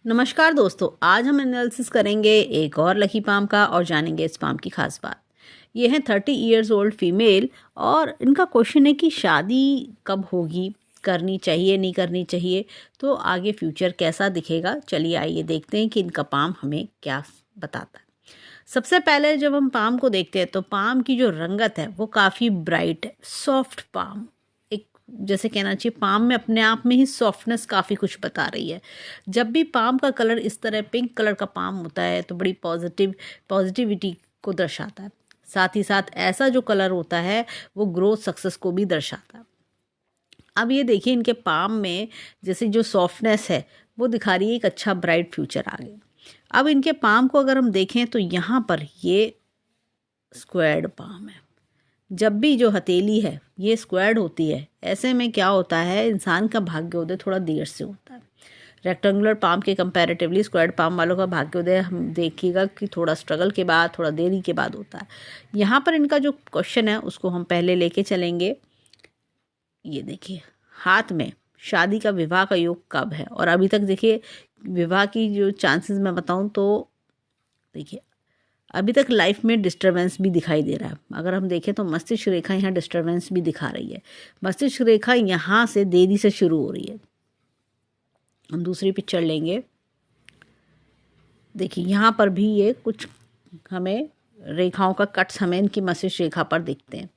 नमस्कार दोस्तों, आज हम एनालिसिस करेंगे एक और लकी पाम का और जानेंगे इस पाम की खास बात। ये है 30 ईयर्स ओल्ड फीमेल और इनका क्वेश्चन है कि शादी कब होगी, करनी चाहिए नहीं करनी चाहिए, तो आगे फ्यूचर कैसा दिखेगा। चलिए आइए देखते हैं कि इनका पाम हमें क्या बताता है। सबसे पहले जब हम पाम को देखते हैं तो पाम की जो रंगत है वो काफ़ी ब्राइट है, सॉफ्ट पाम। एक जैसे कहना चाहिए पाम में अपने आप में ही सॉफ्टनेस काफ़ी कुछ बता रही है। जब भी पाम का कलर इस तरह पिंक कलर का पाम होता है तो बड़ी पॉजिटिविटी को दर्शाता है। साथ ही साथ ऐसा जो कलर होता है वो ग्रोथ सक्सेस को भी दर्शाता है। अब ये देखिए इनके पाम में जैसे जो सॉफ्टनेस है वो दिखा रही है एक अच्छा ब्राइट फ्यूचर आगे। अब इनके पाम को अगर हम देखें तो यहाँ पर ये स्क्वायर्ड पाम है। जब भी जो हथेली है ये स्क्वायर्ड होती है, ऐसे में क्या होता है, इंसान का भाग्योदय थोड़ा देर से होता है। रेक्टेंगुलर पाम के कंपैरेटिवली स्क्वायर्ड पाम वालों का भाग्योदय हम देखिएगा कि थोड़ा स्ट्रगल के बाद, थोड़ा देरी के बाद होता है। यहाँ पर इनका जो क्वेश्चन है उसको हम पहले लेके चलेंगे। ये देखिए हाथ में शादी का, विवाह का योग कब है, और अभी तक देखिए विवाह की जो चांसेस मैं बताऊं तो देखिए अभी तक लाइफ में डिस्टरबेंस भी दिखाई दे रहा है। अगर हम देखें तो मस्तिष्क रेखा यहाँ डिस्टरबेंस भी दिखा रही है। मस्तिष्क रेखा यहाँ से देरी से शुरू हो रही है। हम दूसरी पिक्चर लेंगे। देखिए यहाँ पर भी ये कुछ हमें रेखाओं का कट्स हमें इनकी मस्तिष्क रेखा पर दिखते हैं,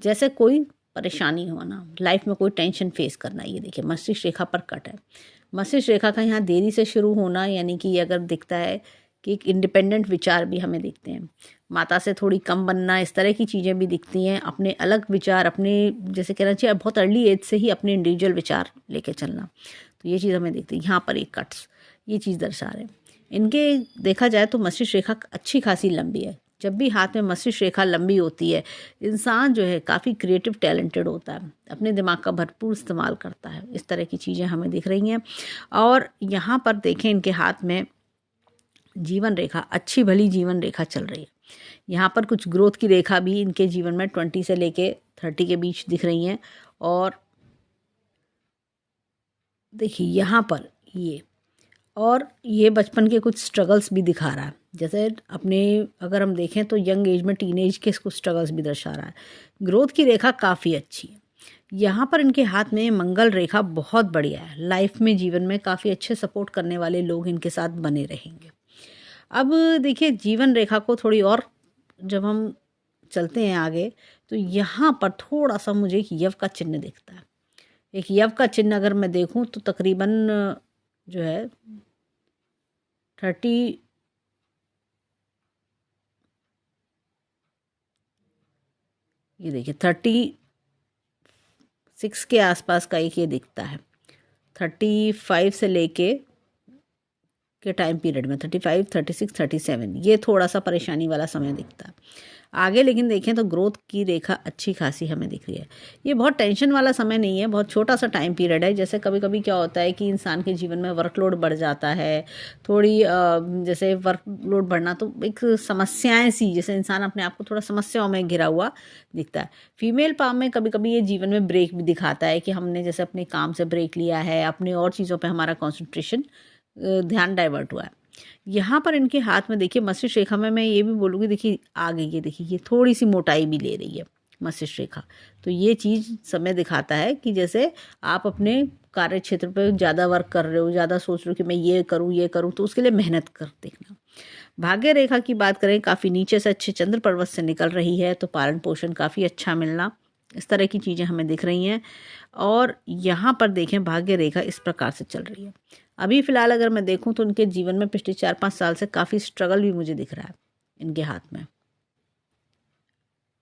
जैसे कोई परेशानी होना, लाइफ में कोई टेंशन फेस करना। ये देखिए मस्तिष्क रेखा पर कट है। मस्तिष्क रेखा का यहाँ देरी से शुरू होना, यानी कि अगर दिखता है कि एक इंडिपेंडेंट विचार भी हमें दिखते हैं। माता से थोड़ी कम बनना, इस तरह की चीज़ें भी दिखती हैं। अपने अलग विचार, अपने जैसे कहना चाहिए बहुत अर्ली एज से ही अपने इंडिविजुअल विचार लेके चलना, तो ये चीज़ हमें दिखती है। यहाँ पर एक कट्स ये चीज़ दर्शा रहे हैं। इनके देखा जाए तो मस्तिष्क रेखा अच्छी खासी लंबी है। जब भी हाथ में मस्तिष्क रेखा लंबी होती है, इंसान जो है काफ़ी क्रिएटिव टैलेंटेड होता है, अपने दिमाग का भरपूर इस्तेमाल करता है। इस तरह की चीज़ें हमें दिख रही हैं। और यहाँ पर देखें इनके हाथ में जीवन रेखा, अच्छी भली जीवन रेखा चल रही है। यहाँ पर कुछ ग्रोथ की रेखा भी इनके जीवन में 20 से लेके 30 के बीच दिख रही हैं। और देखिए यहाँ पर ये बचपन के कुछ स्ट्रगल्स भी दिखा रहा है। जैसे अपने अगर हम देखें तो यंग एज में, टीनेज के कुछ स्ट्रगल्स भी दर्शा रहा है। ग्रोथ की रेखा काफ़ी अच्छी है। यहाँ पर इनके हाथ में मंगल रेखा बहुत बढ़िया है। लाइफ में, जीवन में काफ़ी अच्छे सपोर्ट करने वाले लोग इनके साथ बने रहेंगे। अब देखिए जीवन रेखा को थोड़ी और जब हम चलते हैं आगे तो यहाँ पर थोड़ा सा मुझे एक यव का चिन्ह दिखता है। एक यव का चिन्ह अगर मैं देखूं तो तकरीबन जो है 30 ये देखिए 36 के आसपास का एक ये दिखता है। 35 से लेके के टाइम पीरियड में 35, 36, 37 ये थोड़ा सा परेशानी वाला समय दिखता है आगे। लेकिन देखें तो ग्रोथ की रेखा अच्छी खासी हमें दिख रही है। ये बहुत टेंशन वाला समय नहीं है, बहुत छोटा सा टाइम पीरियड है। जैसे कभी कभी क्या होता है कि इंसान के जीवन में वर्कलोड बढ़ जाता है, थोड़ी जैसे वर्कलोड बढ़ना तो एक समस्याएं सी, जैसे इंसान अपने आप को थोड़ा समस्याओं में घिरा हुआ दिखता है। फीमेल पाम में कभी कभी ये जीवन में ब्रेक भी दिखाता है कि हमने जैसे अपने काम से ब्रेक लिया है, अपने और चीज़ों पर हमारा कॉन्सेंट्रेशन, ध्यान डाइवर्ट हुआ है। यहाँ पर इनके हाथ में देखिए मस्तिष्क रेखा में मैं ये भी बोलूँगी, देखिए आगे ये देखिए ये थोड़ी सी मोटाई भी ले रही है मस्तिष्क रेखा। तो ये चीज़ समय दिखाता है कि जैसे आप अपने कार्य क्षेत्र पर ज़्यादा वर्क कर रहे हो, ज़्यादा सोच रहे हो कि मैं ये करूँ, तो उसके लिए मेहनत कर देखना। भाग्य रेखा की बात करें, काफ़ी नीचे से अच्छे चंद्र पर्वत से निकल रही है, तो पालन पोषण काफ़ी अच्छा मिलना, इस तरह की चीज़ें हमें दिख रही हैं। और यहाँ पर देखें भाग्य रेखा इस प्रकार से चल रही है। अभी फ़िलहाल अगर मैं देखूं तो उनके जीवन में पिछले 4-5 साल से काफ़ी स्ट्रगल भी मुझे दिख रहा है इनके हाथ में।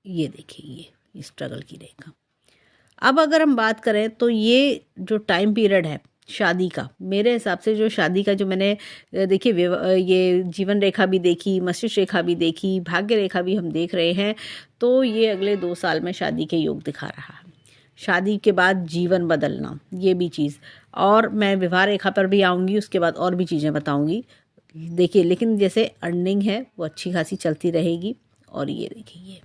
ये देखिए ये स्ट्रगल की रेखा। अब अगर हम बात करें तो ये जो टाइम पीरियड है शादी का, मेरे हिसाब से जो शादी का जो मैंने देखिए ये जीवन रेखा भी देखी, मस्तिष्क रेखा भी देखी, भाग्य रेखा भी हम देख रहे हैं, तो ये अगले 2 साल में शादी के योग दिखा रहा है। शादी के बाद जीवन बदलना, ये भी चीज़। और मैं विवाह रेखा पर भी आऊँगी, उसके बाद और भी चीज़ें बताऊँगी। देखिए लेकिन जैसे अर्निंग है वो अच्छी खासी चलती रहेगी। और ये देखिए ये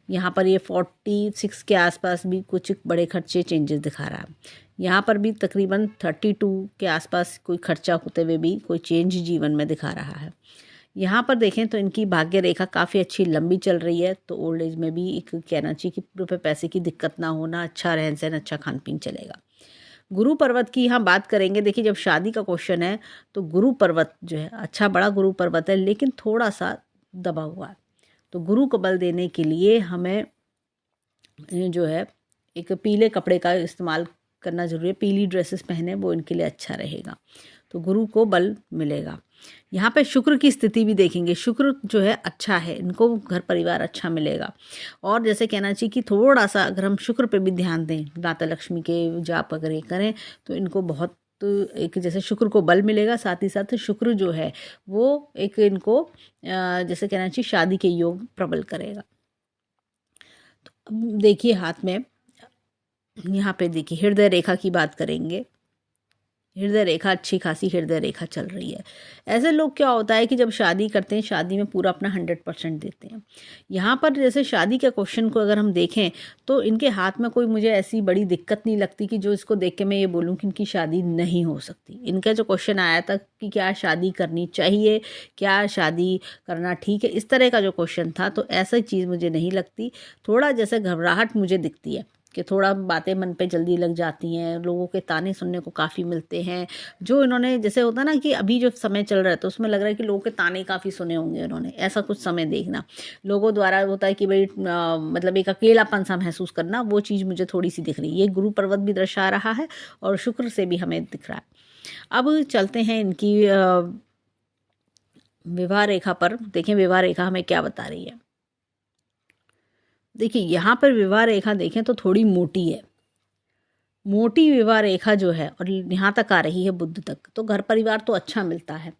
यहाँ पर ये 46 के आसपास भी कुछ बड़े खर्चे चेंजेस दिखा रहा है। यहाँ पर भी तकरीबन 32 के आसपास कोई खर्चा होते हुए भी कोई चेंज जीवन में दिखा रहा है। यहाँ पर देखें तो इनकी भाग्य रेखा काफ़ी अच्छी लंबी चल रही है, तो ओल्ड एज में भी एक कहना चाहिए कि रुपये पैसे की दिक्कत ना होना, अच्छा रहन सहन, अच्छा खान पीन चलेगा। गुरु पर्वत की यहाँ बात करेंगे। देखिए, जब शादी का क्वेश्चन है तो गुरु पर्वत जो है अच्छा बड़ा गुरु पर्वत है, लेकिन थोड़ा सा दबा हुआ है। तो गुरु को बल देने के लिए हमें जो है एक पीले कपड़े का इस्तेमाल करना जरूरी है। पीली ड्रेसेस पहने, वो इनके लिए अच्छा रहेगा, तो गुरु को बल मिलेगा। यहाँ पे शुक्र की स्थिति भी देखेंगे। शुक्र जो है अच्छा है, इनको घर परिवार अच्छा मिलेगा। और जैसे कहना चाहिए कि थोड़ा सा अगर हम शुक्र पे भी ध्यान दें, माता लक्ष्मी के जाप अगर ये करें तो इनको बहुत एक जैसे शुक्र को बल मिलेगा, साथ ही साथ शुक्र जो है वो एक इनको जैसे कहना चाहिए शादी के योग प्रबल करेगा। तो अब देखिए हाथ में यहाँ पे देखिए हृदय रेखा की बात करेंगे। हृदय रेखा अच्छी खासी हृदय रेखा चल रही है। ऐसे लोग क्या होता है कि जब शादी करते हैं, शादी में पूरा अपना 100% देते हैं। यहाँ पर जैसे शादी के क्वेश्चन को अगर हम देखें तो इनके हाथ में कोई मुझे ऐसी बड़ी दिक्कत नहीं लगती कि जो इसको देख के मैं ये बोलूँ कि इनकी शादी नहीं हो सकती। इनका जो क्वेश्चन आया था कि क्या शादी करनी चाहिए, क्या शादी करना ठीक है, इस तरह का जो क्वेश्चन था, तो ऐसा चीज़ मुझे नहीं लगती। थोड़ा जैसे घबराहट मुझे दिखती है कि थोड़ा बातें मन पे जल्दी लग जाती हैं, लोगों के ताने सुनने को काफ़ी मिलते हैं। जो इन्होंने जैसे होता ना कि अभी जो समय चल रहा है तो उसमें लग रहा है कि लोगों के ताने काफ़ी सुने होंगे इन्होंने, ऐसा कुछ समय देखना। लोगों द्वारा होता है कि भाई मतलब एक अकेलापन सा महसूस करना, वो चीज़ मुझे थोड़ी सी दिख रही है। ये गुरु पर्वत भी दर्शा रहा है और शुक्र से भी हमें दिख रहा है। अब चलते हैं इनकी विवाह रेखा पर। देखें विवाह रेखा हमें क्या बता रही है। देखिए यहाँ पर विवाह रेखा देखें तो थोड़ी मोटी है, मोटी विवाह रेखा जो है, और यहाँ तक आ रही है बुध तक, तो घर परिवार तो अच्छा मिलता है।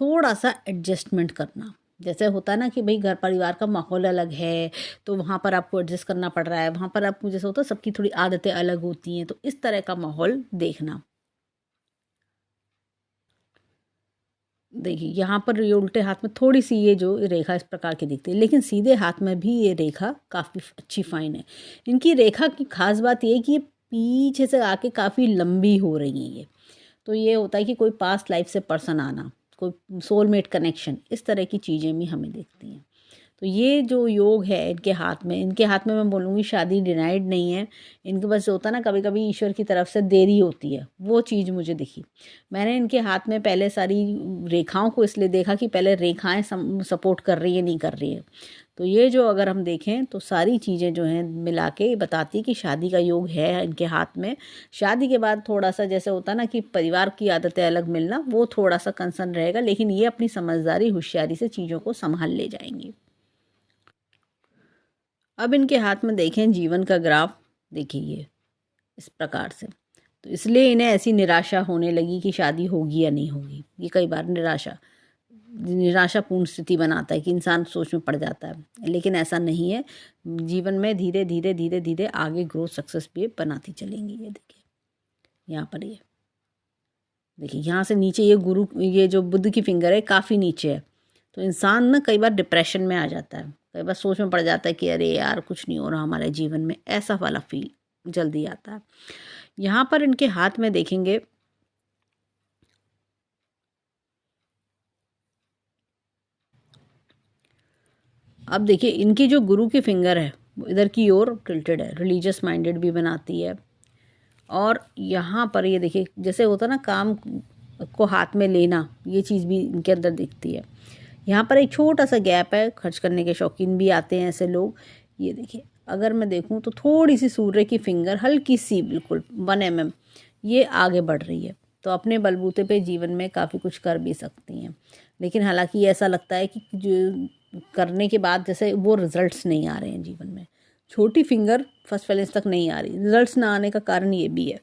थोड़ा सा एडजस्टमेंट करना, जैसे होता है ना कि भाई घर परिवार का माहौल अलग है तो वहाँ पर आपको एडजस्ट करना पड़ रहा है, वहाँ पर आपको जैसे होता है सबकी थोड़ी आदतें अलग होती हैं, तो इस तरह का माहौल देखना। देखिए यहाँ पर ये उल्टे हाथ में थोड़ी सी ये जो रेखा इस प्रकार की दिखती है, लेकिन सीधे हाथ में भी ये रेखा काफ़ी अच्छी फाइन है। इनकी रेखा की खास बात ये है कि ये पीछे से आके काफ़ी लंबी हो रही है ये। तो ये होता है कि कोई पास्ट लाइफ से पर्सन आना, कोई सोलमेट कनेक्शन, इस तरह की चीज़ें भी हमें दिखती हैं। तो ये जो योग है इनके हाथ में मैं बोलूँगी शादी डिनाइड नहीं है। इनके पास होता है ना कभी कभी ईश्वर की तरफ से देरी होती है, वो चीज़ मुझे दिखी। मैंने इनके हाथ में पहले सारी रेखाओं को इसलिए देखा कि पहले रेखाएं सपोर्ट कर रही है नहीं कर रही है। तो ये जो अगर हम देखें तो सारी चीज़ें जो हैं मिला के बताती है कि शादी का योग है इनके हाथ में। शादी के बाद थोड़ा सा जैसे होता ना कि परिवार की आदतें अलग मिलना, वो थोड़ा सा कंसर्न रहेगा, लेकिन ये अपनी समझदारी होशियारी से चीज़ों को संभाल ले जाएंगी। अब इनके हाथ में देखें जीवन का ग्राफ, देखिए ये इस प्रकार से। तो इसलिए इन्हें ऐसी निराशा होने लगी कि शादी होगी या नहीं होगी। ये कई बार निराशापूर्ण स्थिति बनाता है कि इंसान सोच में पड़ जाता है, लेकिन ऐसा नहीं है। जीवन में धीरे धीरे धीरे धीरे आगे ग्रोथ सक्सेस भी बनाती चलेंगी। ये देखिए यहाँ पर, ये देखिए यहाँ से नीचे ये जो बुध की फिंगर है काफ़ी नीचे है, तो इंसान ना कई बार डिप्रेशन में आ जाता है, कई बार सोच में पड़ जाता है कि अरे यार कुछ नहीं हो रहा हमारे जीवन में, ऐसा वाला फील जल्दी आता है। यहाँ पर इनके हाथ में देखेंगे अब देखिए इनकी जो गुरु की फिंगर है वो इधर की ओर टिल्टेड है, रिलीजियस माइंडेड भी बनाती है। और यहाँ पर ये देखिए जैसे होता है ना काम को हाथ में लेना, ये चीज़ भी इनके अंदर दिखती है। यहाँ पर एक छोटा सा गैप है, खर्च करने के शौकीन भी आते हैं ऐसे लोग। ये देखिए अगर मैं देखूँ तो थोड़ी सी सूर्य की फिंगर हल्की सी बिल्कुल 1 mm ये आगे बढ़ रही है, तो अपने बलबूते पे जीवन में काफ़ी कुछ कर भी सकती हैं। लेकिन हालांकि ऐसा लगता है कि जो करने के बाद जैसे वो रिजल्ट्स नहीं आ रहे हैं जीवन में। छोटी फिंगर फर्स्ट बैलेंस तक नहीं आ रही, रिजल्ट्स ना आने का कारण ये भी है।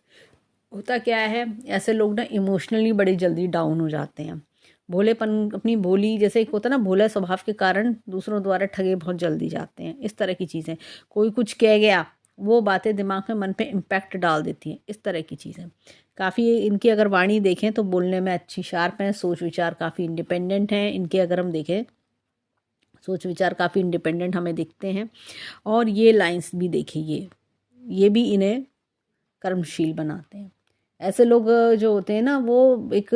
होता क्या है, ऐसे लोग ना इमोशनली बड़ी जल्दी डाउन हो जाते हैं। भोलेपन अपनी भोली जैसे एक होता है ना भोला स्वभाव के कारण दूसरों द्वारा ठगे बहुत जल्दी जाते हैं, इस तरह की चीज़ें। कोई कुछ कह गया, वो बातें दिमाग में मन पे इम्पैक्ट डाल देती हैं, इस तरह की चीज़ें। काफ़ी इनकी अगर वाणी देखें तो बोलने में अच्छी शार्प है, सोच विचार काफ़ी इंडिपेंडेंट हैं इनके। अगर हम देखें सोच विचार काफ़ी इंडिपेंडेंट हमें दिखते हैं। और ये लाइंस भी देखिए, ये भी इन्हें कर्मशील बनाते हैं। ऐसे लोग जो होते हैं ना वो एक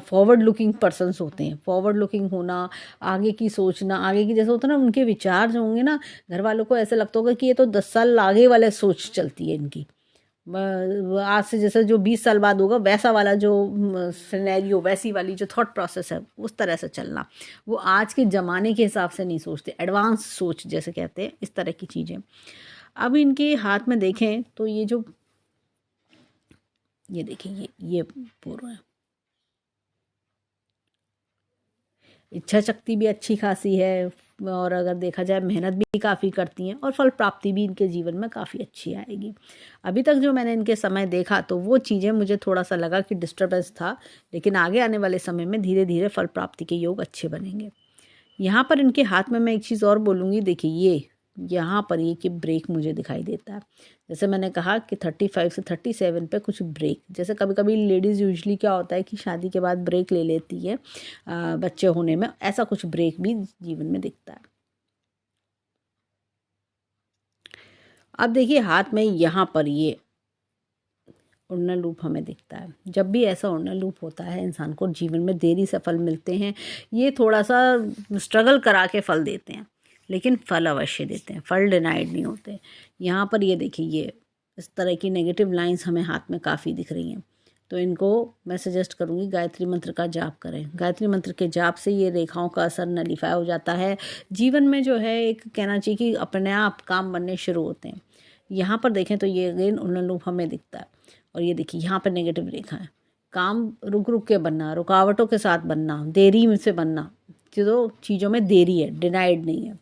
फॉरवर्ड लुकिंग पर्सन्स होते हैं। फॉरवर्ड लुकिंग होना, आगे की सोचना, आगे की जैसे होता है ना उनके विचार जो होंगे ना, घर वालों को ऐसा लगता होगा कि ये तो 10 साल आगे वाले सोच चलती है इनकी। आज से जैसे जो 20 साल बाद होगा वैसा वाला जो सिनेरियो, वैसी वाली जो थॉट प्रोसेस है उस तरह से चलना। वो आज के ज़माने के हिसाब से नहीं सोचते, एडवांस सोच जैसे कहते हैं, इस तरह की चीज़ें। अब इनके हाथ में देखें तो ये देखिए ये पूरा है। इच्छा शक्ति भी अच्छी खासी है, और अगर देखा जाए मेहनत भी काफ़ी करती हैं, और फल प्राप्ति भी इनके जीवन में काफ़ी अच्छी आएगी। अभी तक जो मैंने इनके समय देखा तो वो चीज़ें मुझे थोड़ा सा लगा कि डिस्टर्बेंस था, लेकिन आगे आने वाले समय में धीरे धीरे फल प्राप्ति के योग अच्छे बनेंगे। यहाँ पर इनके हाथ में मैं एक चीज़ और बोलूँगी, देखिए ये यहाँ पर ये कि ब्रेक मुझे दिखाई देता है। जैसे मैंने कहा कि 35 से 37 पे कुछ ब्रेक, जैसे कभी कभी लेडीज़ यूजली क्या होता है कि शादी के बाद ब्रेक ले लेती है बच्चे होने में, ऐसा कुछ ब्रेक भी जीवन में दिखता है। अब देखिए हाथ में यहाँ पर ये उड़ना लूप हमें दिखता है। जब भी ऐसा उड़ना लूप होता है इंसान को जीवन में देरी से फल मिलते हैं। ये थोड़ा सा स्ट्रगल करा के फल देते हैं, लेकिन फल अवश्य देते हैं, फल डिनाइड नहीं होते। यहाँ पर ये देखिए ये इस तरह की नेगेटिव लाइंस हमें हाथ में काफ़ी दिख रही हैं, तो इनको मैं सजेस्ट करूँगी गायत्री मंत्र का जाप करें। गायत्री मंत्र के जाप से ये रेखाओं का असर नलीफाई हो जाता है। जीवन में जो है एक कहना चाहिए कि अपने आप काम बनने शुरू होते हैं। यहाँ पर देखें तो ये अगेन उड़न लूप हमें दिखता है, और ये देखिए यहाँ पर नेगेटिव रेखा है। काम रुक रुक के बनना, रुकावटों के साथ बनना, देरी में से बनना, जो चीज़ों में देरी है, डिनाइड नहीं है।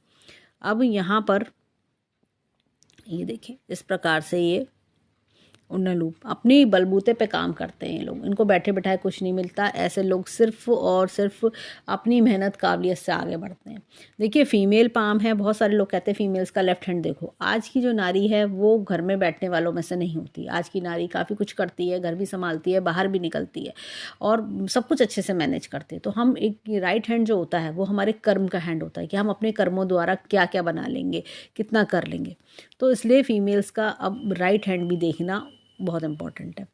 अब यहाँ पर ये देखिए इस प्रकार से ये उड़न लूप अपनी बलबूते पे काम करते हैं ये लोग। इनको बैठे बैठाए कुछ नहीं मिलता। ऐसे लोग सिर्फ और सिर्फ अपनी मेहनत काबिलियत से आगे बढ़ते हैं। देखिए फीमेल पाम है, बहुत सारे लोग कहते हैं फीमेल्स का लेफ्ट हैंड देखो। आज की जो नारी है वो घर में बैठने वालों में से नहीं होती। आज की नारी काफ़ी कुछ करती है, घर भी संभालती है, बाहर भी निकलती है, और सब कुछ अच्छे से मैनेज करती है। तो हम एक राइट हैंड जो होता है वो हमारे कर्म का हैंड होता है कि हम अपने कर्मों द्वारा क्या क्या बना लेंगे, कितना कर लेंगे। तो इसलिए फीमेल्स का अब राइट हैंड भी देखना बहुत इम्पॉर्टेंट है।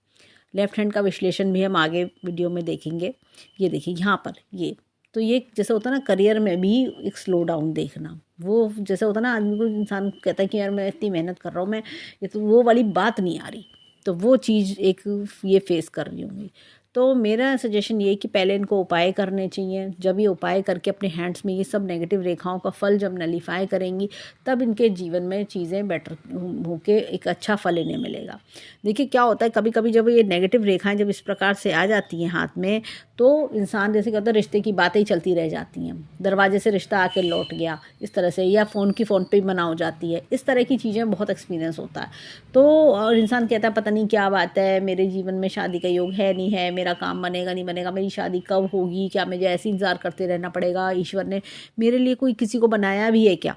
लेफ्ट हैंड का विश्लेषण भी हम आगे वीडियो में देखेंगे। ये देखिए यहाँ पर ये तो ये जैसे होता है ना करियर में भी एक स्लो डाउन देखना, वो जैसे होता है ना आदमी को, इंसान कहता है कि यार मैं इतनी मेहनत कर रहा हूँ, मैं ये तो वो वाली बात नहीं आ रही, तो वो चीज़ एक ये फेस कर रही होंगी। तो मेरा सजेशन ये कि पहले इनको उपाय करने चाहिए। जब ये उपाय करके अपने हैंड्स में ये सब नेगेटिव रेखाओं का फल जब नलीफाई करेंगी, तब इनके जीवन में चीज़ें बेटर होके एक अच्छा फल इन्हें मिलेगा। देखिए क्या होता है, कभी कभी जब ये नेगेटिव रेखाएं जब इस प्रकार से आ जाती हैं हाथ में, तो इंसान जैसे क्या होता है रिश्ते की बातें ही चलती रह जाती हैं, दरवाजे से रिश्ता आके लौट गया इस तरह से, या फ़ोन की फ़ोन पे मना हो जाती है, इस तरह की चीज़ें बहुत एक्सपीरियंस होता है। तो और इंसान कहता है पता नहीं क्या बात है, मेरे जीवन में शादी का योग है नहीं है, मेरा काम बनेगा नहीं बनेगा, मेरी शादी कब होगी, क्या मुझे ऐसे इंतज़ार करते रहना पड़ेगा, ईश्वर ने मेरे लिए कोई किसी को बनाया भी है क्या,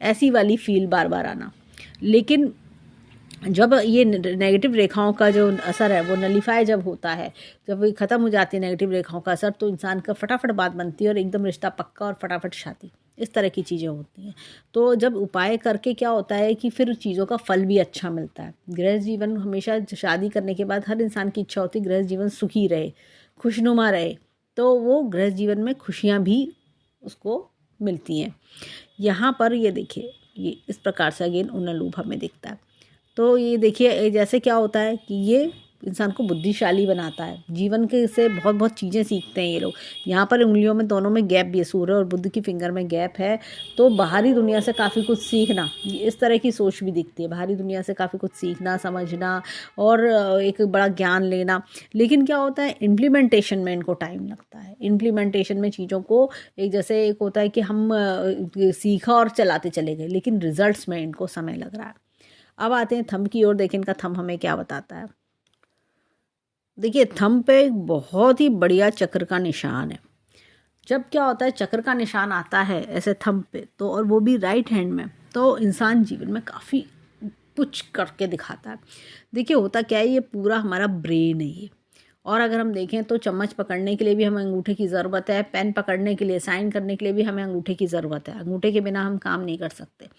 ऐसी वाली फील बार बार आना। लेकिन जब ये नेगेटिव रेखाओं का जो असर है वो नलीफाई जब होता है, जब वो ख़त्म हो जाती है नेगेटिव रेखाओं का असर, तो इंसान का फटाफट बात बनती है और एकदम रिश्ता पक्का और फटाफट शादी, इस तरह की चीज़ें होती हैं। तो जब उपाय करके क्या होता है कि फिर चीज़ों का फल भी अच्छा मिलता है। गृह जीवन हमेशा शादी करने के बाद हर इंसान की इच्छा होती है गृह जीवन सुखी रहे, खुशनुमा रहे, तो वो गृह जीवन में खुशियाँ भी उसको मिलती हैं। यहाँ पर ये देखिए ये इस प्रकार से अगेन उन्नत लूप हमें दिखता है। तो ये देखिए जैसे क्या होता है कि ये इंसान को बुद्धिशाली बनाता है, जीवन के से बहुत बहुत चीज़ें सीखते हैं ये लोग। यहाँ पर उंगलियों में दोनों में गैप भी है, सूर्य और बुध की फिंगर में गैप है, तो बाहरी दुनिया से काफ़ी कुछ सीखना, इस तरह की सोच भी दिखती है। बाहरी दुनिया से काफ़ी कुछ सीखना, समझना और एक बड़ा ज्ञान लेना। लेकिन क्या होता है इम्प्लीमेंटेशन में इनको टाइम लगता है। इम्प्लीमेंटेशन में चीज़ों को एक जैसे एक होता है कि हम सीखा और चलाते चले गए, लेकिन रिजल्ट्स में इनको समय लग रहा है। अब आते हैं थंब की ओर, देखें इनका थंब हमें क्या बताता है। देखिए थंब पे एक बहुत ही बढ़िया चक्र का निशान है। जब क्या होता है चक्र का निशान आता है ऐसे थंब पे, तो और वो भी राइट हैंड में, तो इंसान जीवन में काफ़ी कुछ करके दिखाता है। देखिए होता क्या है, ये पूरा हमारा ब्रेन है ये, और अगर हम देखें तो चम्मच पकड़ने के लिए भी हमें अंगूठे की ज़रूरत है, पेन पकड़ने के लिए, साइन करने के लिए भी हमें अंगूठे की ज़रूरत है। अंगूठे के बिना हम काम नहीं कर सकते।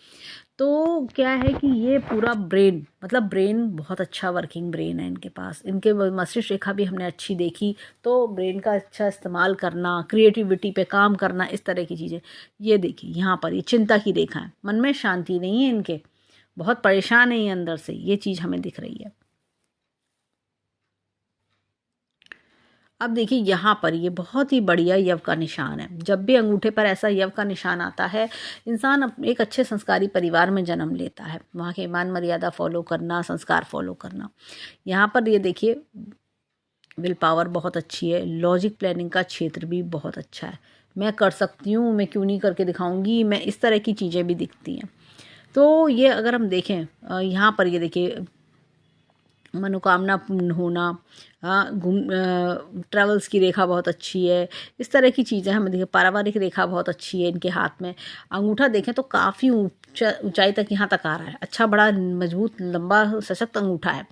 तो क्या है कि ये पूरा ब्रेन, मतलब ब्रेन बहुत अच्छा वर्किंग ब्रेन है इनके पास। इनके मस्तिष्क रेखा भी हमने अच्छी देखी, तो ब्रेन का अच्छा इस्तेमाल करना, क्रिएटिविटी पे काम करना, इस तरह की चीज़ें। ये देखिए यहाँ पर ये चिंता की रेखा है, मन में शांति नहीं है इनके, बहुत परेशान है ये अंदर से, ये चीज़ हमें दिख रही है। अब देखिए यहाँ पर ये बहुत ही बढ़िया यव का निशान है। जब भी अंगूठे पर ऐसा यव का निशान आता है, इंसान एक अच्छे संस्कारी परिवार में जन्म लेता है। वहाँ के ईमान मर्यादा फॉलो करना, संस्कार फॉलो करना। यहाँ पर ये देखिए विल पावर बहुत अच्छी है, लॉजिक प्लानिंग का क्षेत्र भी बहुत अच्छा है। मैं कर सकती हूँ, मैं क्यों नहीं करके दिखाऊंगी, मैं, इस तरह की चीज़ें भी दिखती हैं। तो ये अगर हम देखें यहाँ पर ये देखिए मनोकामना पूर्ण होना, घूम ट्रैवल्स की रेखा बहुत अच्छी है, इस तरह की चीज़ें हमें देखिए। पारिवारिक रेखा बहुत अच्छी है इनके हाथ में। अंगूठा देखें तो काफ़ी ऊंचाई तक यहाँ तक आ रहा है, अच्छा बड़ा मजबूत लंबा सशक्त अंगूठा है।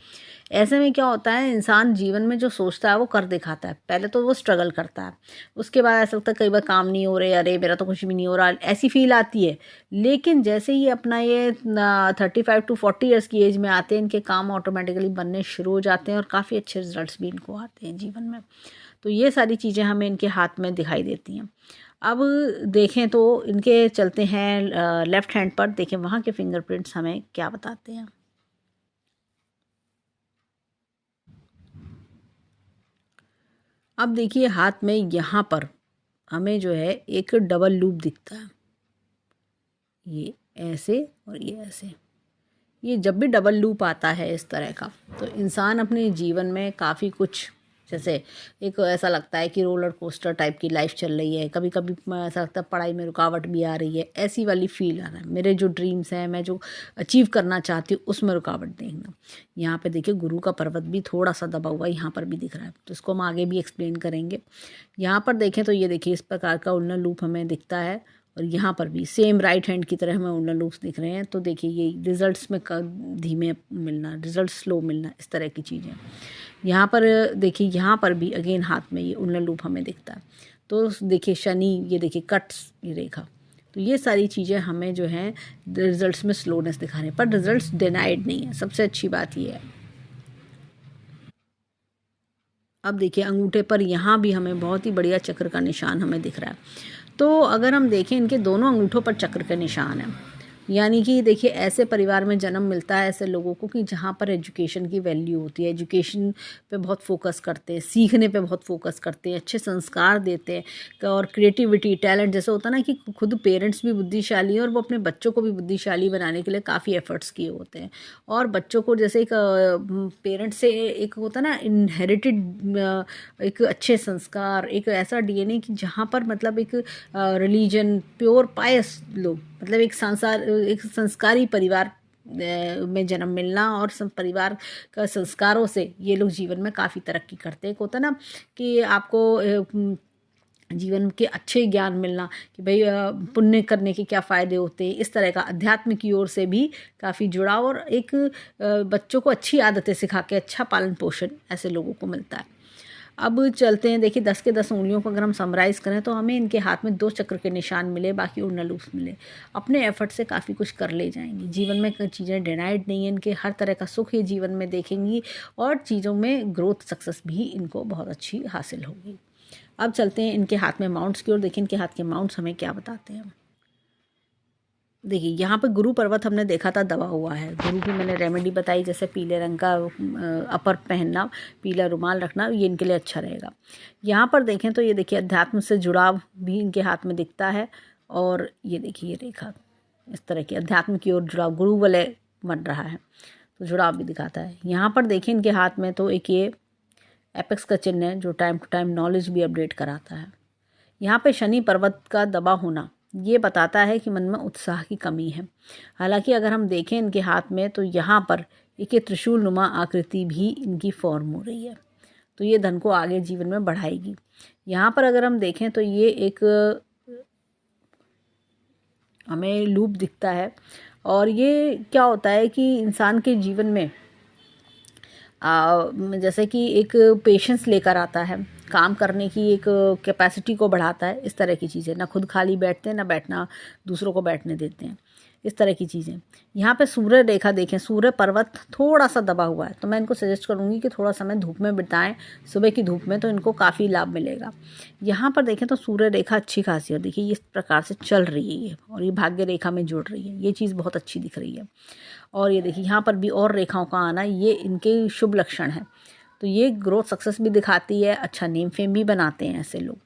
ऐसे में क्या होता है, इंसान जीवन में जो सोचता है वो कर दिखाता है। पहले तो वो स्ट्रगल करता है, उसके बाद ऐसा लगता है कई बार काम नहीं हो रहे, अरे मेरा तो कुछ भी नहीं हो रहा, ऐसी फील आती है। लेकिन जैसे ही अपना ये 35 to 40 ईयर्स की एज में आते हैं, इनके काम ऑटोमेटिकली बनने शुरू हो जाते हैं और काफ़ी अच्छे रिजल्ट्स भी इनको आते हैं जीवन में। तो ये सारी चीज़ें हमें इनके हाथ में दिखाई देती हैं। अब देखें तो इनके चलते हैं लेफ्ट हैंड पर, देखें वहाँ के फिंगरप्रिंट्स हमें क्या बताते हैं। अब देखिए हाथ में यहाँ पर हमें जो है एक डबल लूप दिखता है, ये ऐसे और ये ऐसे। ये जब भी डबल लूप आता है इस तरह का, तो इंसान अपने जीवन में काफ़ी कुछ, जैसे एक ऐसा लगता है कि रोलर कोस्टर टाइप की लाइफ चल रही है। कभी कभी ऐसा लगता है पढ़ाई में रुकावट भी आ रही है, ऐसी वाली फील आ रहा है। मेरे जो ड्रीम्स हैं, मैं जो अचीव करना चाहती हूँ, उसमें रुकावट देखना। यहाँ पे देखिए गुरु का पर्वत भी थोड़ा सा दबा हुआ यहाँ पर भी दिख रहा है, तो इसको हम आगे भी एक्सप्लेन करेंगे। यहाँ पर देखें तो ये देखिए इस प्रकार का उल्लन लूप हमें दिखता है, और यहाँ पर भी सेम राइट हैंड की तरह हमें उल्लन लूप्स दिख रहे हैं। तो देखिए ये रिजल्ट्स में धीमे मिलना, रिजल्ट स्लो मिलना, इस तरह की चीज़ें। यहाँ पर देखिए यहाँ पर भी अगेन हाथ में ये उल्लन लूप हमें दिखता है। तो देखिए शनि, ये देखिए कट्स, ये रेखा। तो ये सारी चीज़ें हमें जो हैं रिजल्ट्स में स्लोनेस दिखा रहे हैं, पर रिजल्ट्स डिनाइड नहीं है, सबसे अच्छी बात ये है। अब देखिए अंगूठे पर यहाँ भी हमें बहुत ही बढ़िया चक्र का निशान हमें दिख रहा है। तो अगर हम देखें इनके दोनों अंगूठों पर चक्र के निशान हैं, यानी कि देखिए ऐसे परिवार में जन्म मिलता है ऐसे लोगों को कि जहाँ पर एजुकेशन की वैल्यू होती है, एजुकेशन पे बहुत फोकस करते हैं, सीखने पे बहुत फोकस करते हैं, अच्छे संस्कार देते हैं, और क्रिएटिविटी, टैलेंट, जैसे होता है ना कि खुद पेरेंट्स भी बुद्धिशाली हैं और वो अपने बच्चों को भी बुद्धिशाली बनाने के लिए काफ़ी एफर्ट्स किए होते हैं। और बच्चों को जैसे एक पेरेंट्स से एक होता है ना इनहेरिटेड एक अच्छे संस्कार, एक ऐसा डीएनए कि जहाँ पर मतलब एक रिलीजन, प्योर पायस लोग, मतलब एक संस्कारी परिवार में जन्म मिलना, और परिवार का संस्कारों से ये लोग जीवन में काफ़ी तरक्की करते हैं। एक होता है ना कि आपको जीवन के अच्छे ज्ञान मिलना कि भाई पुण्य करने के क्या फ़ायदे होते हैं, इस तरह का अध्यात्म की ओर से भी काफ़ी जुड़ाव, और एक बच्चों को अच्छी आदतें सिखा के अच्छा पालन पोषण ऐसे लोगों को मिलता है। अब चलते हैं, देखिए 10 के 10 उंगलियों को अगर हम समराइज़ करें तो हमें इनके हाथ में 2 चक्र के निशान मिले, बाकी उल्लन लूप्स मिले। अपने एफर्ट से काफ़ी कुछ कर ले जाएंगी जीवन में, चीज़ें डिनाइड नहीं है इनके, हर तरह का सुख ये जीवन में देखेंगी, और चीज़ों में ग्रोथ, सक्सेस भी इनको बहुत अच्छी हासिल होगी। अब चलते हैं इनके हाथ में माउंट्स की ओर, देखिए इनके हाथ के माउंट्स हमें क्या बताते हैं। देखिए यहाँ पे गुरु पर्वत हमने देखा था दबा हुआ है, गुरु की मैंने रेमेडी बताई, जैसे पीले रंग का अपर पहनना, पीला रुमाल रखना, ये इनके लिए अच्छा रहेगा। यहाँ पर देखें तो ये देखिए अध्यात्म से जुड़ाव भी इनके हाथ में दिखता है, और ये देखिए ये रेखा इस तरह की अध्यात्म की ओर जुड़ाव, गुरु वलय बन रहा है, तो जुड़ाव भी दिखाता है। यहाँ पर देखें इनके हाथ में तो एक ये एपेक्स का चिन्ह है जो टाइम टू टाइम नॉलेज भी अपडेट कराता है। यहाँ पे शनि पर्वत का दबा होना ये बताता है कि मन में उत्साह की कमी है। हालांकि अगर हम देखें इनके हाथ में तो यहाँ पर एक त्रिशूल नुमा आकृति भी इनकी फॉर्म हो रही है, तो ये धन को आगे जीवन में बढ़ाएगी। यहाँ पर अगर हम देखें तो ये एक हमें लूप दिखता है, और ये क्या होता है कि इंसान के जीवन में जैसे कि एक पेशेंस लेकर आता है, काम करने की एक कैपेसिटी को बढ़ाता है, इस तरह की चीज़ें। ना खुद खाली बैठते हैं, ना बैठना दूसरों को बैठने देते हैं, इस तरह की चीज़ें। यहाँ पे सूर्य रेखा देखें, सूर्य पर्वत थोड़ा सा दबा हुआ है, तो मैं इनको सजेस्ट करूँगी कि थोड़ा समय धूप में बिताएं, सुबह की धूप में, तो इनको काफ़ी लाभ मिलेगा। यहाँ पर देखें तो सूर्य रेखा अच्छी खासी है, देखिए इस प्रकार से चल रही है ये, और ये भाग्य रेखा में जुड़ रही है, ये चीज़ बहुत अच्छी दिख रही है। और ये देखिए यहाँ पर भी और रेखाओं का आना, ये इनके शुभ लक्षण है। तो ये ग्रोथ सक्सेस भी दिखाती है, अच्छा नेम फेम भी बनाते हैं ऐसे लोग।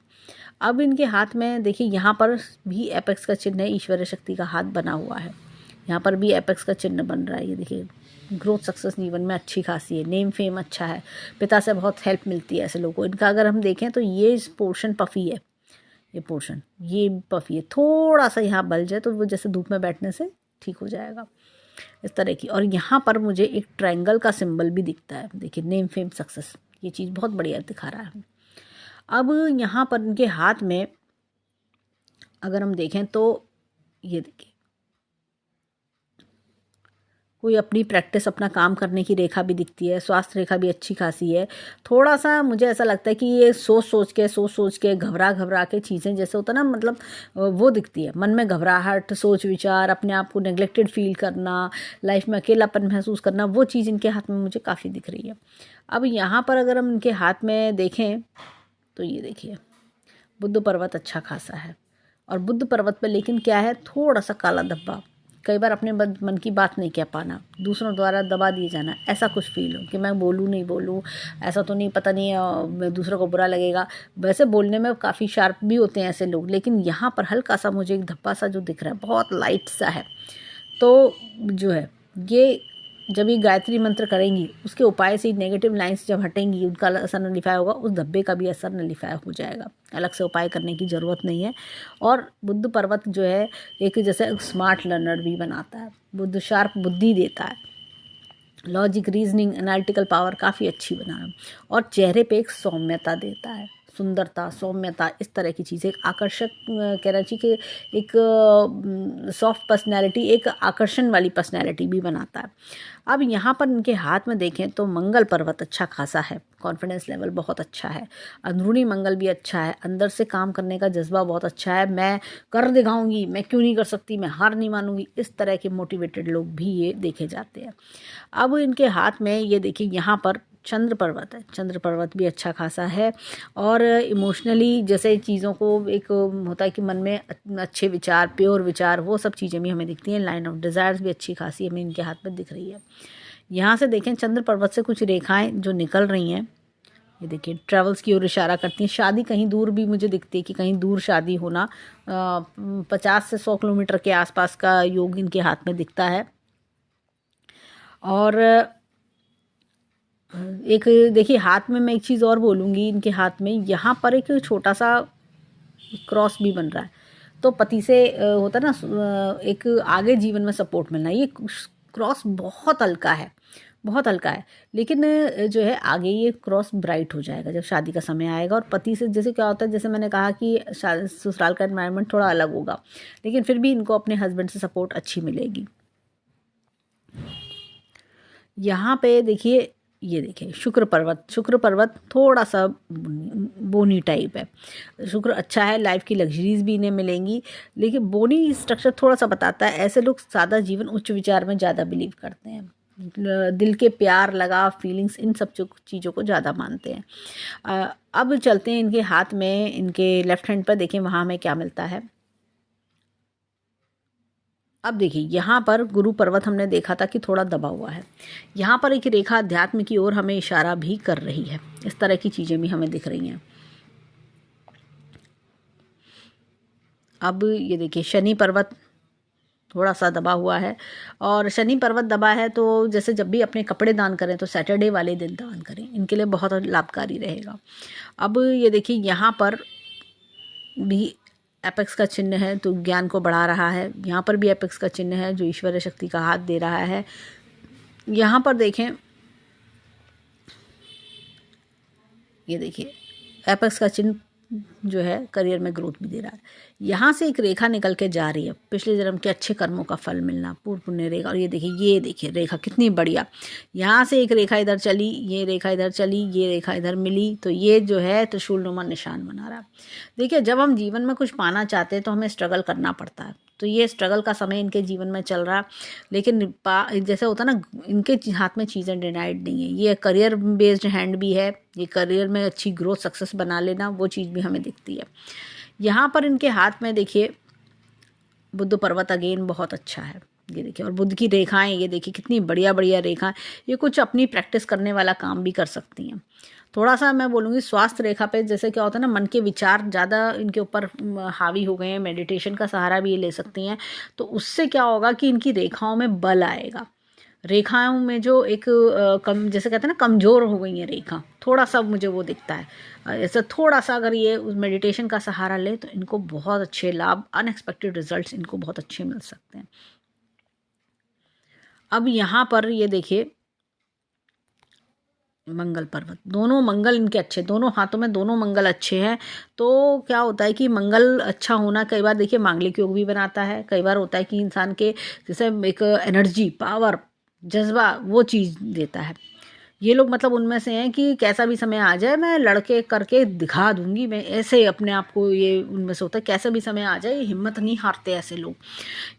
अब इनके हाथ में देखिए यहाँ पर भी एपेक्स का चिन्ह है, ईश्वरीय शक्ति का हाथ बना हुआ है, यहाँ पर भी एपेक्स का चिन्ह बन रहा है। ये देखिए ग्रोथ सक्सेस जीवन में अच्छी खासी है, नेम फेम अच्छा है, पिता से बहुत हेल्प मिलती है ऐसे लोगों को। इनका अगर हम देखें तो ये पोर्शन पफी है, ये पोर्शन ये पफी है, थोड़ा सा यहाँ बल जाए तो वो जैसे धूप में बैठने से ठीक हो जाएगा, इस तरह की। और यहाँ पर मुझे एक ट्रायंगल का सिंबल भी दिखता है, देखिए नेम फेम सक्सेस, ये चीज़ बहुत बढ़िया दिखा रहा है। अब यहाँ पर इनके हाथ में अगर हम देखें तो ये देखिए कोई अपनी प्रैक्टिस, अपना काम करने की रेखा भी दिखती है, स्वास्थ्य रेखा भी अच्छी खासी है। थोड़ा सा मुझे ऐसा लगता है कि ये सोच सोच के घबरा के चीज़ें जैसे होता है ना, मतलब वो दिखती है, मन में घबराहट, सोच विचार, अपने आप को नेग्लेक्टेड फील करना, लाइफ में अकेलापन महसूस करना, वो चीज़ इनके हाथ में मुझे काफ़ी दिख रही है। अब यहाँ पर अगर हम इनके हाथ में देखें तो ये देखिए बुद्ध पर्वत अच्छा खासा है, और बुद्ध पर्वत पे लेकिन क्या है, थोड़ा सा काला धब्बा, कई बार अपने मन की बात नहीं कह पाना, दूसरों द्वारा दबा दिए जाना, ऐसा कुछ फील हो कि मैं बोलूँ नहीं बोलूँ, ऐसा तो नहीं, पता नहीं दूसरों को बुरा लगेगा। वैसे बोलने में काफ़ी शार्प भी होते हैं ऐसे लोग, लेकिन यहाँ पर हल्का सा मुझे एक धब्बा सा जो दिख रहा है, बहुत लाइट सा है। तो जो है ये जब ये गायत्री मंत्र करेंगी, उसके उपाय से नेगेटिव लाइंस जब हटेंगी, उनका असर नलिफाई होगा, उस धब्बे का भी असर नलिफाई हो जाएगा, अलग से उपाय करने की ज़रूरत नहीं है। और बुद्ध पर्वत जो है एक जैसे स्मार्ट लर्नर भी बनाता है, बुद्ध शार्प बुद्धि देता है, लॉजिक, रीजनिंग, एनालिटिकल पावर काफ़ी अच्छी बना है, और चेहरे पे एक सौम्यता देता है, सुंदरता, सौम्यता, इस तरह की चीज़ें, एक आकर्षक कहना चाहिए कि एक सॉफ्ट पर्सनैलिटी, एक आकर्षण वाली पर्सनैलिटी भी बनाता है। अब यहाँ पर इनके हाथ में देखें तो मंगल पर्वत अच्छा खासा है, कॉन्फिडेंस लेवल बहुत अच्छा है, अंदरूनी मंगल भी अच्छा है, अंदर से काम करने का जज्बा बहुत अच्छा है, मैं कर दिखाऊंगी, मैं क्यों नहीं कर सकती, मैं हार नहीं मानूंगी, इस तरह के मोटिवेटेड लोग भी ये देखे जाते हैं। अब इनके हाथ में ये देखिए यहाँ पर चंद्र पर्वत है, चंद्र पर्वत भी अच्छा खासा है, और इमोशनली जैसे चीज़ों को एक होता है कि मन में अच्छे विचार, प्योर विचार, वो सब चीज़ें भी हमें दिखती हैं। लाइन ऑफ डिज़ायर्स भी अच्छी खासी हमें इनके हाथ में दिख रही है। यहाँ से देखें चंद्र पर्वत से कुछ रेखाएं जो निकल रही हैं, ये देखिए ट्रेवल्स की ओर इशारा करती हैं, शादी कहीं दूर भी मुझे दिखती है कि कहीं दूर शादी होना, 50 से 100 किलोमीटर के आसपास का योग इनके हाथ में दिखता है। और एक देखिए हाथ में मैं एक चीज़ और बोलूँगी, इनके हाथ में यहाँ पर एक छोटा सा क्रॉस भी बन रहा है, तो पति से होता है ना एक आगे जीवन में सपोर्ट मिलना, ये क्रॉस बहुत हल्का है, बहुत हल्का है, लेकिन जो है आगे ये क्रॉस ब्राइट हो जाएगा जब शादी का समय आएगा। और पति से जैसे क्या होता है, जैसे मैंने कहा कि ससुराल का एनवायरनमेंट थोड़ा अलग होगा, लेकिन फिर भी इनको अपने हस्बैंड से सपोर्ट अच्छी मिलेगी। यहाँ पे देखिए, ये देखिए शुक्र पर्वत थोड़ा सा बोनी टाइप है, शुक्र अच्छा है, लाइफ की लग्जरीज भी इन्हें मिलेंगी, लेकिन बोनी स्ट्रक्चर थोड़ा सा बताता है ऐसे लोग सादा जीवन, उच्च विचार में ज़्यादा बिलीव करते हैं, दिल के प्यार, लगाव, फीलिंग्स, इन सब चीज़ों को ज़्यादा मानते हैं। अब चलते हैं इनके हाथ में, इनके लेफ्ट हैंड पर देखें वहाँ हमें क्या मिलता है। अब देखिए यहाँ पर गुरु पर्वत हमने देखा था कि थोड़ा दबा हुआ है, यहाँ पर एक रेखा अध्यात्म की ओर हमें इशारा भी कर रही है, इस तरह की चीज़ें भी हमें दिख रही हैं। अब ये देखिए शनि पर्वत थोड़ा सा दबा हुआ है, और शनि पर्वत दबा है तो जैसे जब भी अपने कपड़े दान करें तो सैटरडे वाले दिन दान करें, इनके लिए बहुत लाभकारी रहेगा। अब ये देखिए यहाँ पर भी एपेक्स का चिन्ह है, तो ज्ञान को बढ़ा रहा है, यहाँ पर भी एपेक्स का चिन्ह है जो ईश्वरीय शक्ति का हाथ दे रहा है। यहाँ पर देखें, ये देखिए एपेक्स का चिन्ह जो है करियर में ग्रोथ भी दे रहा है। यहाँ से एक रेखा निकल के जा रही है, पिछले जन्म के अच्छे कर्मों का फल मिलना, पूर्व पुण्य रेखा। और ये देखिए रेखा कितनी बढ़िया, यहाँ से एक रेखा इधर चली, ये रेखा इधर चली, ये रेखा इधर मिली, तो ये जो है त्रिशूलनुमा निशान बना रहा है। देखिए जब हम जीवन में कुछ पाना चाहते हैं तो हमें स्ट्रगल करना पड़ता है, तो ये स्ट्रगल का समय इनके जीवन में चल रहा है। लेकिन जैसे होता है ना, इनके हाथ में चीज़ें डिनाइड नहीं है, ये करियर बेस्ड हैंड भी है, ये करियर में अच्छी ग्रोथ सक्सेस बना लेना, वो चीज़ भी हमें दिखती है। यहाँ पर इनके हाथ में देखिए बुद्ध पर्वत अगेन बहुत अच्छा है, ये देखिए, और बुद्ध की रेखाएं ये देखिए कितनी बढ़िया बढ़िया रेखाएं, ये कुछ अपनी प्रैक्टिस करने वाला काम भी कर सकती हैं। थोड़ा सा मैं बोलूँगी स्वास्थ्य रेखा पे, जैसे क्या होता है ना, मन के विचार ज़्यादा इनके ऊपर हावी हो गए हैं, मेडिटेशन का सहारा भी ये ले सकती हैं, तो उससे क्या होगा कि इनकी रेखाओं में बल आएगा। रेखाओं में जो एक जैसे कहते हैं ना कमज़ोर हो गई है रेखा, थोड़ा सा मुझे वो दिखता है। ऐसा थोड़ा सा अगर ये उस मेडिटेशन का सहारा ले तो इनको बहुत अच्छे लाभ, अनएक्सपेक्टेड रिजल्ट्स इनको बहुत अच्छे मिल सकते हैं। अब यहाँ पर ये देखिए मंगल पर्वत, दोनों मंगल इनके अच्छे, दोनों हाथों में दोनों मंगल अच्छे हैं। तो क्या होता है कि मंगल अच्छा होना कई बार देखिए मांगलिक योग भी बनाता है, कई बार होता है कि इंसान के जैसे एक एनर्जी, पावर, जज्बा, वो चीज़ देता है। ये लोग मतलब उनमें से हैं कि कैसा भी समय आ जाए मैं लड़के करके दिखा दूंगी, मैं ऐसे अपने आप को, ये उनमें से होता है, कैसा भी समय आ जाए ये हिम्मत नहीं हारते ऐसे लोग।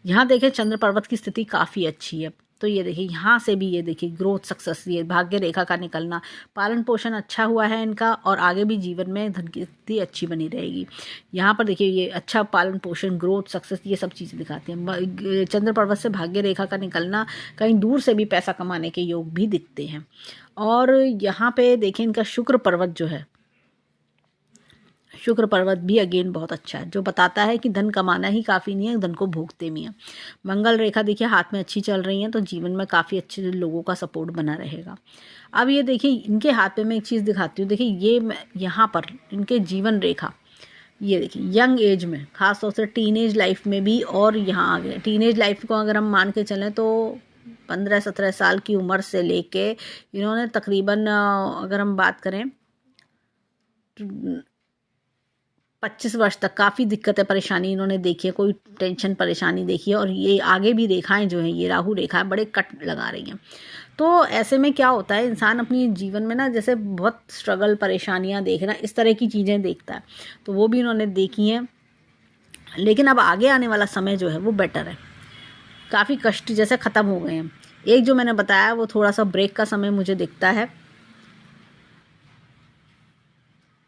यहाँ देखिए चंद्र पर्वत की स्थिति काफ़ी अच्छी है, तो ये देखिए यहाँ से भी ये देखिए ग्रोथ सक्सेस, ये भाग्य रेखा का निकलना, पालन पोषण अच्छा हुआ है इनका, और आगे भी जीवन में धन की स्थिति अच्छी बनी रहेगी। यहाँ पर देखिए ये अच्छा पालन पोषण, ग्रोथ सक्सेस, ये सब चीज़ें दिखाती हैं। चंद्र पर्वत से भाग्य रेखा का निकलना, कहीं दूर से भी पैसा कमाने के योग भी दिखते हैं। और यहाँ पे देखें इनका शुक्र पर्वत जो है, शुक्र पर्वत भी अगेन बहुत अच्छा है, जो बताता है कि धन कमाना ही काफ़ी नहीं है, धन को भोगते भी हैं। मंगल रेखा देखिए हाथ में अच्छी चल रही है, तो जीवन में काफ़ी अच्छे लोगों का सपोर्ट बना रहेगा। अब ये देखिए इनके हाथ में मैं एक चीज़ दिखाती हूँ, देखिए ये यहाँ पर इनके जीवन रेखा, ये देखिए यंग एज में, खास तौर से टीनेज लाइफ में भी, और यहाँ आगे टीनेज लाइफ को अगर हम मान के चलें तो 15-17 साल की उम्र से लेके इन्होंने तकरीबन अगर हम बात करें 25 वर्ष तक काफ़ी दिक्कतें परेशानी इन्होंने देखी है, कोई टेंशन परेशानी देखी है। और ये आगे भी रेखाएं जो हैं, ये राहु रेखाएं बड़े कट लगा रही हैं। तो ऐसे में क्या होता है, इंसान अपनी जीवन में ना जैसे बहुत स्ट्रगल, परेशानियां देखना, इस तरह की चीज़ें देखता है, तो वो भी इन्होंने देखी हैं। लेकिन अब आगे आने वाला समय जो है वो बेटर है, काफ़ी कष्ट जैसे ख़त्म हो गए हैं। एक जो मैंने बताया वो थोड़ा सा ब्रेक का समय मुझे दिखता है,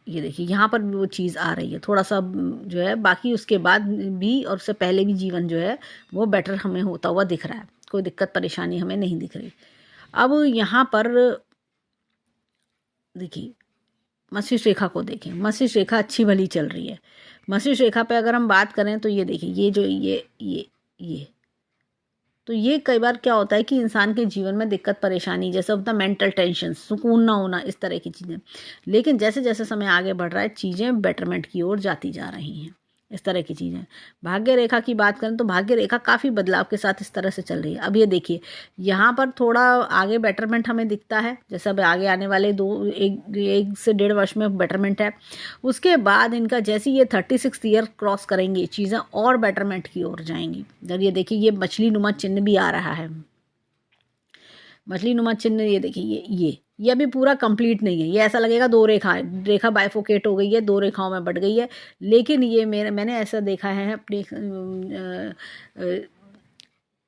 ये देखिए यहाँ पर भी वो चीज़ आ रही है थोड़ा सा जो है, बाकी उसके बाद भी और उससे पहले भी जीवन जो है वो बेटर हमें होता हुआ दिख रहा है, कोई दिक्कत परेशानी हमें नहीं दिख रही। अब यहाँ पर देखिए मस्तिष्क रेखा को देखें, मस्तिष्क रेखा अच्छी भली चल रही है। मस्तिष्क रेखा पे अगर हम बात करें तो ये देखिए ये जो ये तो ये कई बार क्या होता है कि इंसान के जीवन में दिक्कत परेशानी, जैसे होता है मेंटल टेंशन, सुकून ना होना, इस तरह की चीज़ें। लेकिन जैसे जैसे समय आगे बढ़ रहा है चीज़ें बेटरमेंट की ओर जाती जा रही हैं, इस तरह की चीज़ें। भाग्य रेखा की बात करें तो भाग्य रेखा काफ़ी बदलाव के साथ इस तरह से चल रही है। अब ये देखिए यहाँ पर थोड़ा आगे बेटरमेंट हमें दिखता है, जैसे अब आगे आने वाले 1 से 1.5 वर्ष में बेटरमेंट है। उसके बाद इनका जैसे ये 36 ईयर क्रॉस करेंगे चीज़ें और बेटरमेंट की ओर जाएंगी। जब ये देखिए ये मछली नुमा चिन्ह भी आ रहा है, मछली नुमा चिन्ह, ये देखिए ये अभी पूरा कंप्लीट नहीं है, ये ऐसा लगेगा 2 रेखा बाइफोकेट हो गई है, 2 रेखाओं में बढ़ गई है। लेकिन ये मैंने ऐसा देखा है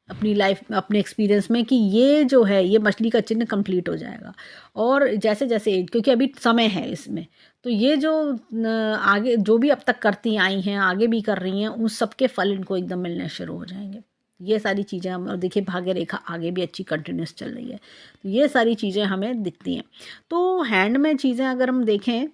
अपनी लाइफ, अपने एक्सपीरियंस में कि ये जो है ये मछली का चिन्ह कंप्लीट हो जाएगा। और जैसे जैसे एज, क्योंकि अभी समय है इसमें, तो ये जो आगे जो भी अब तक करती आई हैं, आगे भी कर रही हैं, उन सबके फल इनको एकदम मिलने शुरू हो जाएंगे। ये सारी चीज़ें हम, और देखिए भाग्य रेखा आगे भी अच्छी कंटिन्यूस चल रही है, तो ये सारी चीज़ें हमें दिखती हैं। तो हैंड में चीज़ें अगर हम देखें,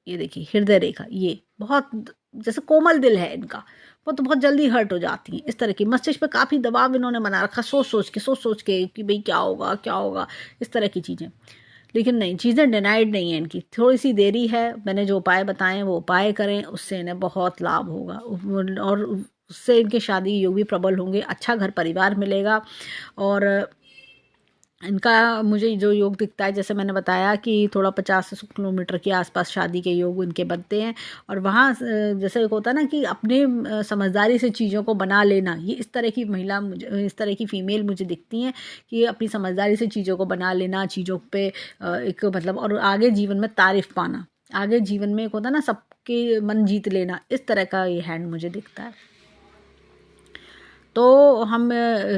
ये देखिए हृदय रेखा, ये बहुत जैसे कोमल दिल है इनका, वो तो बहुत जल्दी हर्ट हो जाती हैं, इस तरह की। मस्तिष्क पे काफ़ी दबाव इन्होंने बना रखा, सोच सोच के कि भाई क्या होगा क्या होगा, इस तरह की चीज़ें। लेकिन नहीं, चीज़ें डिनाइड नहीं है इनकी, थोड़ी सी देरी है। मैंने जो उपाय बताए वो उपाय करें, उससे इन्हें बहुत लाभ होगा, और उससे इनके शादी योग भी प्रबल होंगे, अच्छा घर परिवार मिलेगा। और इनका मुझे जो योग दिखता है, जैसे मैंने बताया कि थोड़ा 50 किलोमीटर के आसपास शादी के योग इनके बनते हैं। और वहाँ जैसे एक होता है ना कि अपने समझदारी से चीज़ों को बना लेना, ये इस तरह की महिला मुझे, इस तरह की फ़ीमेल मुझे दिखती हैं कि अपनी समझदारी से चीज़ों को बना लेना, चीज़ों पे एक मतलब, और आगे जीवन में तारीफ़ पाना, आगे जीवन में एक होता है ना सबके मन जीत लेना, इस तरह का ये हैंड मुझे दिखता है। तो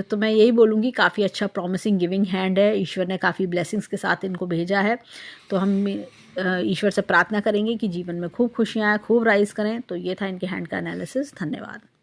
तो मैं यही बोलूँगी, काफ़ी अच्छा प्रॉमिसिंग गिविंग हैंड है, ईश्वर ने काफ़ी ब्लेसिंग्स के साथ इनको भेजा है। तो हम ईश्वर से प्रार्थना करेंगे कि जीवन में खूब खुशियाँ आए, खूब राइज़ करें। तो ये था इनके हैंड का एनालिसिस। धन्यवाद।